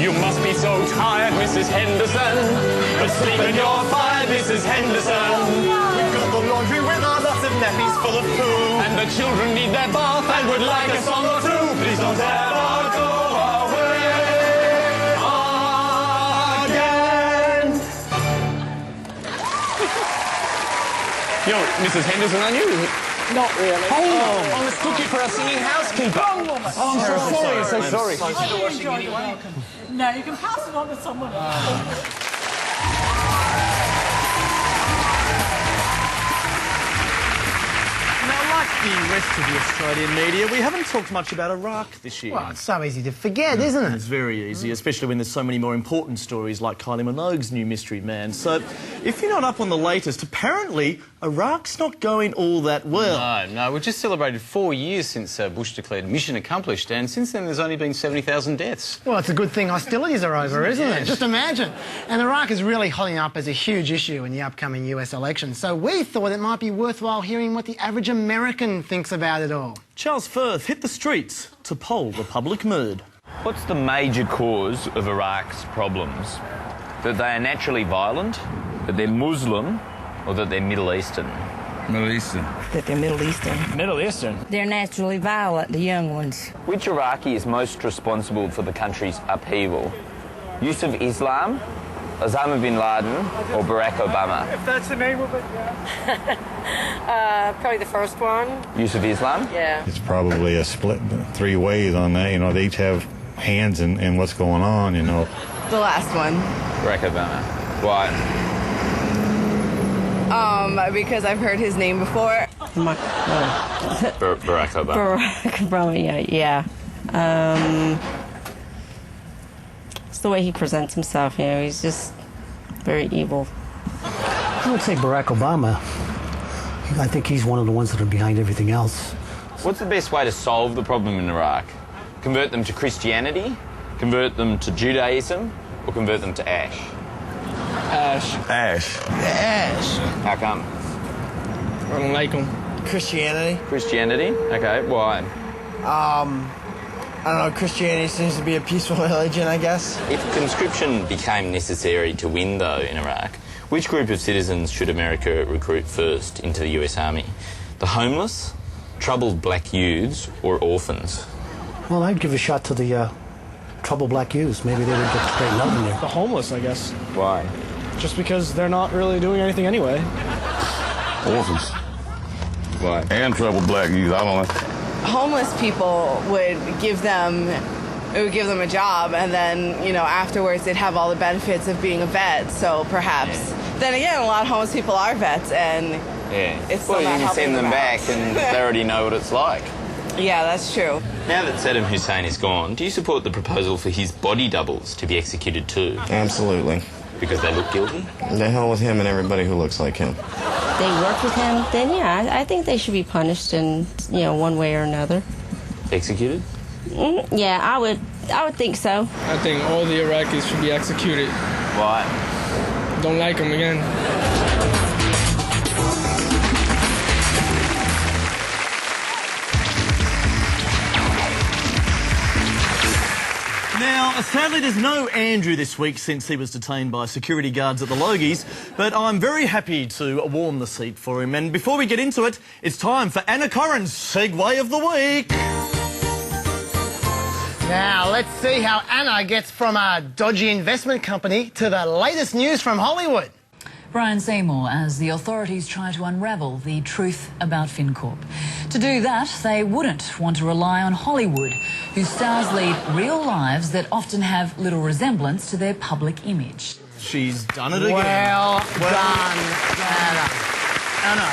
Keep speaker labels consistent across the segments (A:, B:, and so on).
A: You must be so tired, Mrs. Henderson, but sleep when you're fired, Mrs. Henderson. We've got the laundry with our lots of nappies full of poo, and the children need their bath and would like a song or two. Please don't ever go away again. You're Mrs. Henderson, aren't you?
B: Not really.
A: Oh, I mistook you for a singing housekeeper.
B: Wrong woman.
A: Oh, I'm so sorry. I'm so sorry.
B: I do enjoy it. Welcome. No, you can pass it on to someone else.
C: Now, like the rest of the Australian media, we haven't talked much about Iraq this year.
D: Well, it's so easy to forget, isn't it?
C: It's very easy, especially when there's so many more important stories like Kylie Minogue's new mystery man. So, if you're not up on the latest, apparently Iraq's not going all that well.
E: No, we've just celebrated 4 years since Bush declared mission accomplished, and since then there's only been 70,000 deaths.
D: Well, it's a good thing hostilities are over, isn't it? Just imagine. And Iraq is really hotting up as a huge issue in the upcoming US election. So we thought it might be worthwhile hearing what the average American thinks about it all.
C: Charles Firth hit the streets to poll the public mood.
F: What's the major cause of Iraq's problems? That they are naturally violent, that they're Muslim, or that they're Middle Eastern?
G: Middle Eastern.
H: That they're Middle Eastern.
E: Middle Eastern?
H: They're naturally violent, the young ones.
F: Which Iraqi is most responsible for the country's upheaval? Use of Islam, Osama bin Laden, or Barack Obama?
B: If that's the name of it, yeah.
H: Probably the first one.
F: Use of Islam?
H: Yeah.
I: It's probably a split 3 ways on that. You know, they each have hands in what's going on, you know.
J: The last one.
F: Barack Obama. Why?
J: Because I've heard his name before.
F: Barack Obama.
H: Barack Obama, yeah. It's the way he presents himself, you know, he's just very evil.
K: I would say Barack Obama. I think he's one of the ones that are behind everything else.
F: What's the best way to solve the problem in Iraq? Convert them to Christianity, convert them to Judaism, or convert them to Ash?
G: Ash.
D: Ash.
F: How come?
G: I don't like them.
L: Christianity.
F: Christianity? Okay, why?
L: I don't know, Christianity seems to be a peaceful religion, I guess.
F: If conscription became necessary to win, though, in Iraq, which group of citizens should America recruit first into the US Army? The homeless, troubled black youths, or orphans?
K: Well, I'd give a shot to the troubled black youths. Maybe they would get straightened out in there.
G: The homeless, I guess.
F: Why?
G: Just because they're not really doing anything anyway.
I: Orphans.
F: Why?
I: And troubled black youth. I don't know.
J: Homeless people would give them a job, and then, you know, afterwards they'd have all the benefits of being a vet. So perhaps. Yeah. Then again, a lot of homeless people are vets, and it's still
F: well,
J: not
F: you can
J: helping
F: send them
J: out.
F: back, and they already know what it's like.
J: Yeah, that's true.
F: Now that Saddam Hussein is gone, do you support the proposal for his body doubles to be executed too?
M: Absolutely.
F: Because they look guilty?
M: The hell with him and everybody who looks like him.
H: They work with him, then yeah, I think they should be punished in, you know, one way or another.
F: Executed?
H: Yeah, I would think so.
G: I think all the Iraqis should be executed.
F: Why?
G: Don't like them again.
C: Now, sadly, there's no Andrew this week since he was detained by security guards at the Logies, but I'm very happy to warm the seat for him. And before we get into it, it's time for Anna Corrin's Segway of the Week.
D: Now, let's see how Anna gets from a dodgy investment company to the latest news from Hollywood.
N: Brian Seymour, as the authorities try to unravel the truth about FinCorp. To do that, they wouldn't want to rely on Hollywood, whose stars lead real lives that often have little resemblance to their public image.
C: She's done it again.
D: Well done, Anna.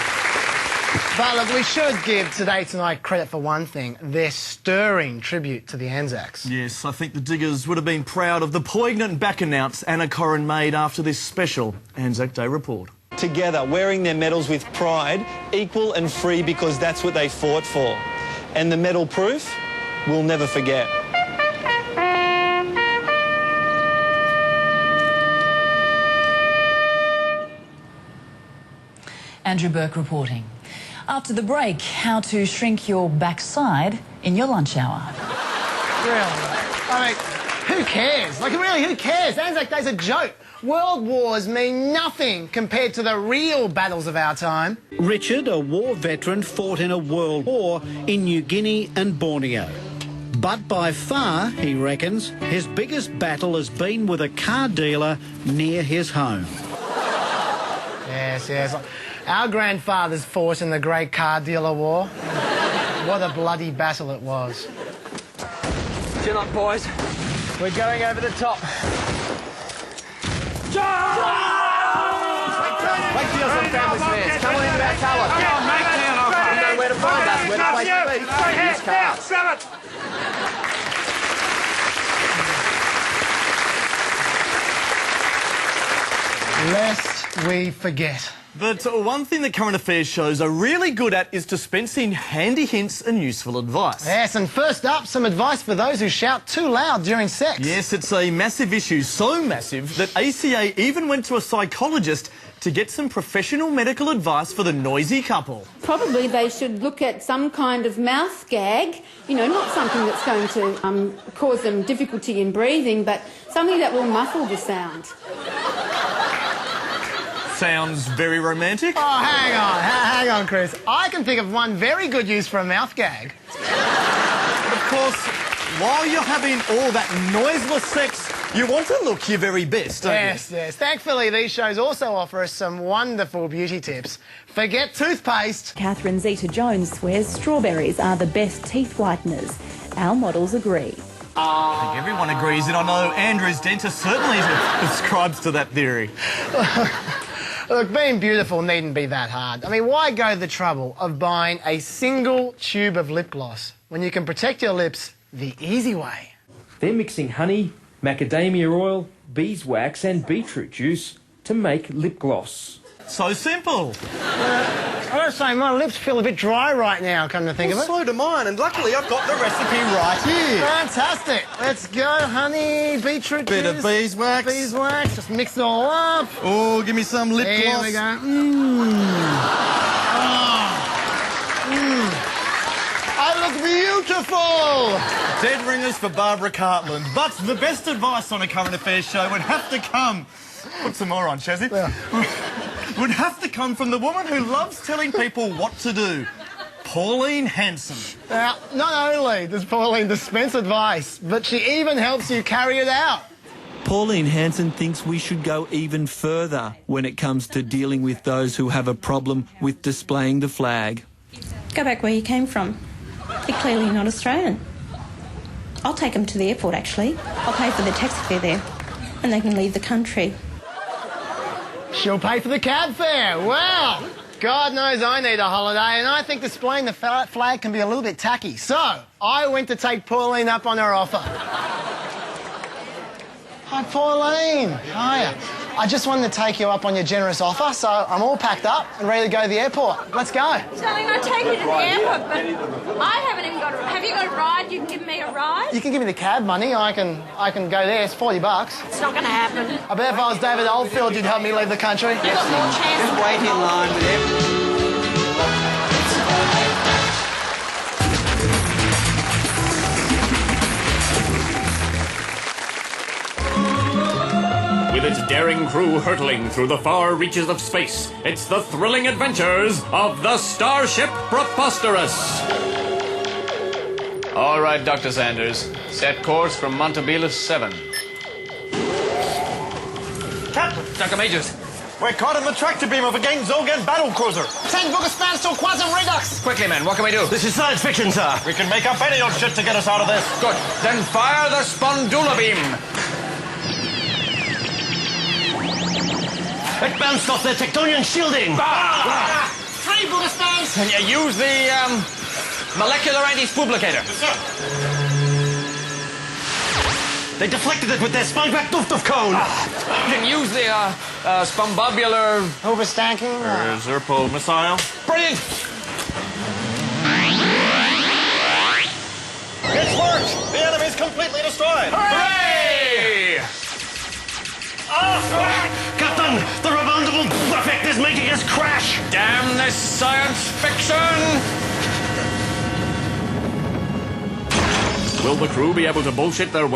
D: But look, we should give Today Tonight credit for one thing, their stirring tribute to the Anzacs.
C: Yes, I think the Diggers would have been proud of the poignant back announce Anna Corrin made after this special Anzac Day report.
O: Together, wearing their medals with pride, equal and free because that's what they fought for. And the medal proof, we'll never forget.
N: Andrew Burke reporting. After the break, how to shrink your backside in your lunch hour.
D: Really? I mean, Who cares? Like, really, who cares? Anzac Day's a joke. World wars mean nothing compared to the real battles of our time.
P: Richard, a war veteran, fought in a world war in New Guinea and Borneo. But by far, he reckons, his biggest battle has been with a car dealer near his home.
D: Yes, yes. Our grandfathers fought in the Great Car Dealer War. What a bloody battle it was.
A: Chin up, boys. We're going over the top. Wait till you're some family fans. Come on into our tower. You know where to find us. Where the place to be. Use cars.
D: Lest we forget.
C: But one thing that current affairs shows are really good at is dispensing handy hints and useful advice.
D: Yes, and first up, some advice for those who shout too loud during sex.
C: Yes, it's a massive issue, so massive that ACA even went to a psychologist to get some professional medical advice for the noisy couple.
Q: Probably they should look at some kind of mouth gag, you know, not something that's going to cause them difficulty in breathing, but something that will muffle the sound.
C: Sounds very romantic.
D: Oh, hang on, Chris. I can think of one very good use for a mouth gag.
C: But of course, while you're having all that noiseless sex, you want to look your very best, don't you?
D: Yes. Thankfully, these shows also offer us some wonderful beauty tips. Forget toothpaste.
R: Catherine Zeta-Jones swears strawberries are the best teeth whiteners. Our models agree.
C: I think everyone agrees, and I know Andrew's dentist certainly subscribes to that theory.
D: Look, being beautiful needn't be that hard. I mean, why go to the trouble of buying a single tube of lip gloss when you can protect your lips the easy way?
S: They're mixing honey, macadamia oil, beeswax and beetroot juice to make lip gloss.
C: So simple.
D: I gotta say, my lips feel a bit dry right now, come to think of it.
C: So do mine, and luckily I've got the recipe right here.
D: Fantastic. Let's go, honey, beetroot
C: Bit
D: juice.
C: of beeswax.
D: Beeswax, just mix it all up.
C: Oh, give me some lip
D: There
C: gloss.
D: we go. I look beautiful.
C: Dead ringers for Barbara Cartland. But the best advice on a current affairs show would have to come... Put some more on, Shazzy. Yeah. Would have to come from the woman who loves telling people what to do. Pauline Hanson.
D: Now, not only does Pauline dispense advice, but she even helps you carry it out.
O: Pauline Hanson thinks we should go even further when it comes to dealing with those who have a problem with displaying the flag.
R: Go back where you came from. You're clearly not Australian. I'll take them to the airport, actually. I'll pay for the taxi fare there, and they can leave the country.
D: She'll pay for the cab fare. Well, God knows I need a holiday, and I think displaying the flag can be a little bit tacky. So, I went to take Pauline up on her offer. Hi, Pauline. Hiya. I just wanted to take you up on your generous offer, so I'm all packed up and ready to go to the airport. Let's go.
T: Darling, I'll take you to the airport, but I haven't even got a... Have you got a ride? You can give me a ride?
D: You can give me the cab money. I can go there. It's $40.
T: It's not going to happen.
D: I bet if I was David Oldfield, you'd help me leave the country.
T: You've got more chance.
L: Just wait in line with him.
U: With its daring crew hurtling through the far reaches of space, it's the thrilling adventures of the Starship Preposterous.
E: All right, Dr. Sanders. Set course from Montebellus 7.
C: Captain!
E: Dr. Majors.
C: We're caught in the tractor beam of a Gaines-Zogan battle cruiser.
D: Send Booker Spans to Quantum Redux.
E: Quickly, men, what can we do?
C: This is science fiction, sir. We can make up any old shit to get us out of this.
E: Good. Then fire the Spondula beam.
C: It bounced off their Tectonian shielding.
D: Three Booker Spans.
E: And you use the molecular anti-spublicator.
C: Yes, sir. They deflected it with their spine-back duft cone.
E: You can use the spombobular...
D: Overstanking.
C: Zerpo missile.
E: Brilliant.
C: It's worked. The enemy's completely destroyed.
E: Hooray!
C: Captain, the reboundable effect is making us crash.
E: Damn this science fiction!
U: Will the crew be able to bullshit their